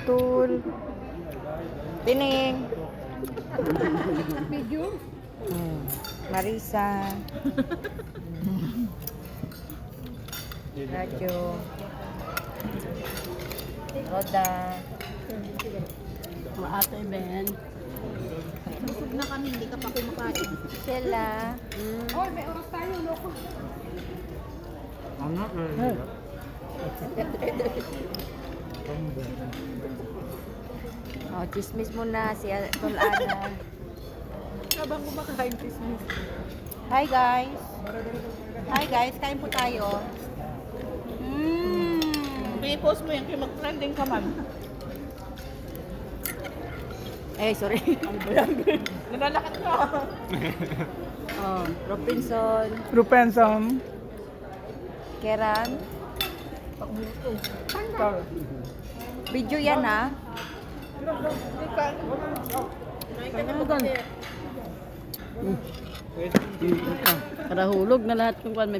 Tul. Tining. Medyo. Marisa. Radyo. Roda. Ate Ben. Busog na kami, hindi ka pa kumakain. Sila. Oh, may oras tayo, loko. Ano? Oh, chismis muna si Tol Ana. Habang kumakain Christmas. Hi guys. Hi guys, kain po tayo. I-post mo yan kaya mag-trending ka man. Eh, sorry. Ano ba yan? Nalalakad ka. Oh, Robinson, Rupenson. Keran. Video yan ha. Para hulog na lahat yung kwan.